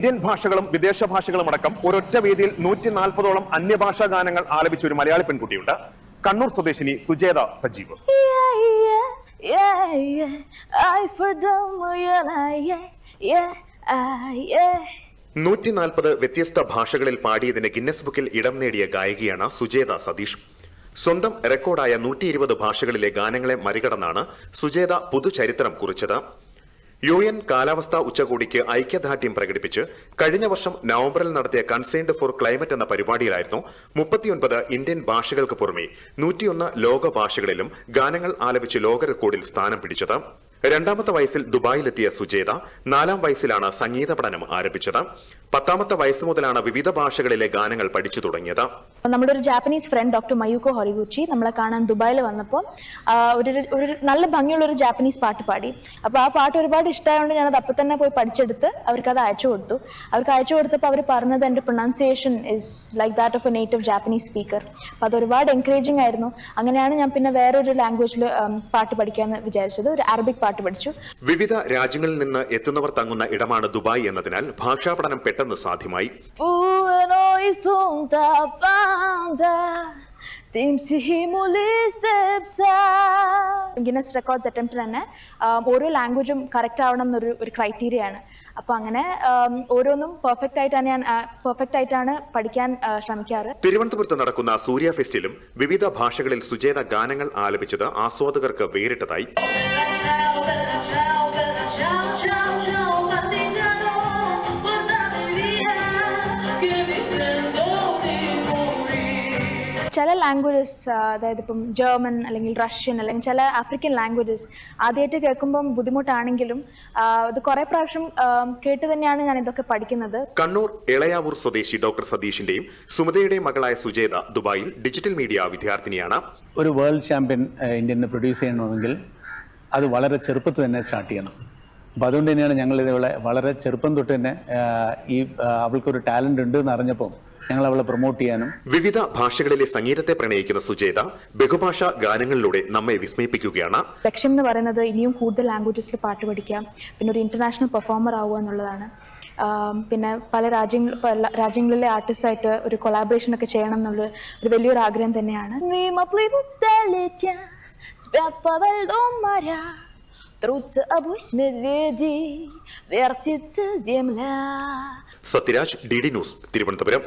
Indian ഭാഷകളും വിദേശ ഭാഷകളും അടക്കം ഒരൊറ്റ വേദിയിൽ 140ഓളം അന്യഭാഷാ ഗാനങ്ങൾ ആലപിച്ച ഒരു മലയാളി പെൺകുട്ടിയുണ്ട്. കണ്ണൂർ സ്വദേശിനി സുജേത സജീവ്. 140 വ്യത്യസ്ത ഭാഷകളിൽ പാടിയതിന് ഗിന്നസ് ബുക്കിൽ ഇടം നേടിയ ഗായികയാണ് സുജേത സതീഷ്. സ്വന്തം റെക്കോർഡായ 120 ഭാഷകളിലെ ഗാനങ്ങളെ മറികടന്നാണ് സുജേത പുതുചരിത്രം കുറിച്ചത്. UN കാലാവസ്ഥാ ഉച്ചകോടിക്ക് ഐക്യദാർഢ്യം പ്രകടിപ്പിച്ച് കഴിഞ്ഞ വർഷം നവംബറിൽ നടത്തിയ കൺസേൺഡ് ഫോർ ക്ലൈമറ്റ് എന്ന പരിപാടിയിലായിരുന്നു 39 ഇന്ത്യൻ ഭാഷകൾക്ക് പുറമെ 101 ലോക ഭാഷകളിലും ഗാനങ്ങൾ ആലപിച്ച് ലോക റെക്കോർഡിൽ സ്ഥാനം പിടിച്ചത്. 2ാമത്തെ വയസ്സിൽ ദുബായിലെത്തിയ സുജേത 4ാം വയസ്സിലാണ് സംഗീത പഠനം ആരംഭിച്ചത്. 10ാമത്തെ വയസ്സ് മുതലാണ് വിവിധ ഭാഷകളിലെ ഗാനങ്ങൾ പഠിച്ചു തുടങ്ങിയത്. നമ്മുടെ ഒരു ജാപ്പനീസ് ഫ്രണ്ട് ഡോക്ടർ മയൂക്കോ ഹൊറിഗുച്ചി നമ്മളെ കാണാൻ ദുബായിൽ വന്നപ്പോൾ ഒരു നല്ല ഭംഗിയുള്ള ഒരു ജാപ്പനീസ് പാട്ട് പാടി. അപ്പോൾ ആ പാട്ട് ഒരുപാട് ഇഷ്ടമായതുകൊണ്ട് ഞാനത് അപ്പം തന്നെ പോയി പഠിച്ചെടുത്ത് അവർക്കത് അയച്ചു കൊടുത്തു. അവർക്ക് അയച്ചു കൊടുത്തപ്പോൾ അവർ പറഞ്ഞത് എൻ്റെ pronunciation is like that of A native Japanese speaker. അപ്പോൾ അത് ഒരുപാട് എൻകറേജിംഗ് ആയിരുന്നു. അങ്ങനെയാണ് ഞാൻ പിന്നെ വേറൊരു ലാംഗ്വേജിൽ പാട്ട് പഠിക്കാമെന്ന് വിചാരിച്ചത്. ഒരു അറബിക് പാട്ട് പഠിച്ചു. വിവിധ രാജ്യങ്ങളിൽ നിന്ന് എത്തുന്നവർ തങ്ങുന്ന ഇടമാണ് ദുബായ് എന്നതിനാൽ ഭാഷാ പഠനം പെട്ടെന്ന് സാധ്യമായി. ഗിന്നസ് റെക്കോർഡ്സ് അറ്റംപ്റ്റ് തന്നെ ഓരോ ലാംഗ്വേജും കറക്റ്റ് ആവണം എന്നൊരു ക്രൈറ്റീരിയ ആണ്. അപ്പോൾ അങ്ങനെ ഓരോന്നും പെർഫെക്റ്റ് ആയിട്ടാണ് പഠിക്കാൻ ശ്രമിക്കാറ്. തിരുവനന്തപുരത്ത് നടക്കുന്ന സൂര്യ ഫെസ്റ്റിലും വിവിധ ഭാഷകളിൽ സുജേത ഗാനങ്ങൾ ആലപിച്ചത് ആസ്വാദകർക്ക് വേറിട്ടതായി. ചില ലാംഗ്വേജസ്, അതായത് ഇപ്പം ജർമ്മൻ അല്ലെങ്കിൽ റഷ്യൻ അല്ലെങ്കിൽ ചില ആഫ്രിക്കൻ ലാംഗ്വേജസ് ആദ്യമായിട്ട് കേൾക്കുമ്പം ബുദ്ധിമുട്ടാണെങ്കിലും ഇത് കുറെ പ്രാവശ്യം കേട്ട് തന്നെയാണ് ഞാൻ ഇതൊക്കെ പഠിക്കുന്നത്. കണ്ണൂർ എളയാവൂർ സ്വദേശി ഡോക്ടർ സതീഷിന്റെയും സുമതയുടെയും മകളായ സുജേത ദുബായിൽ ഡിജിറ്റൽ മീഡിയ വിദ്യാർത്ഥിനിയാണ്. ഒരു വേൾഡ് ചാമ്പ്യൻ ഇന്ത്യനെ പ്രൊഡ്യൂസ് ചെയ്യണമെങ്കിൽ അത് വളരെ ചെറുപ്പത്തിൽ തന്നെ സ്റ്റാർട്ട് ചെയ്യണം. അപ്പം അതുകൊണ്ട് തന്നെയാണ് ഞങ്ങൾ ഇതേപോലെ വളരെ ചെറുപ്പം തൊട്ട് തന്നെ അവൾക്കൊരു ടാലന്റ് ഉണ്ട് എന്ന് അറിഞ്ഞപ്പോൾ ഞങ്ങൾ അവളെ പ്രൊമോട്ട് ചെയ്യാനും. വിവിധ ഭാഷകളിലെ സംഗീതത്തെ പ്രണയിക്കുന്ന സുജേത ബഹുഭാഷാ ഗാനങ്ങളിലൂടെ നമ്മെ വിസ്മയിപ്പിക്കുകയാണ്. ലക്ഷ്യം എന്ന് പറയുന്നത് ഇനിയും കൂടുതൽ ലാംഗ്വേജസിൽ പാട്ട് പഠിക്കാം, പിന്നെ ഒരു ഇന്റർനാഷണൽ പെർഫോമർ ആവുക എന്നുള്ളതാണ്. പിന്നെ പല രാജ്യങ്ങളിലെ ആർട്ടിസ്റ്റായിട്ട് ഒരു കൊളാബറേഷൻ ഒക്കെ ചെയ്യണം എന്നുള്ള ഒരു വലിയൊരു ആഗ്രഹം തന്നെയാണ്. Sathyaraj, DD news, Thiruvananthapuram.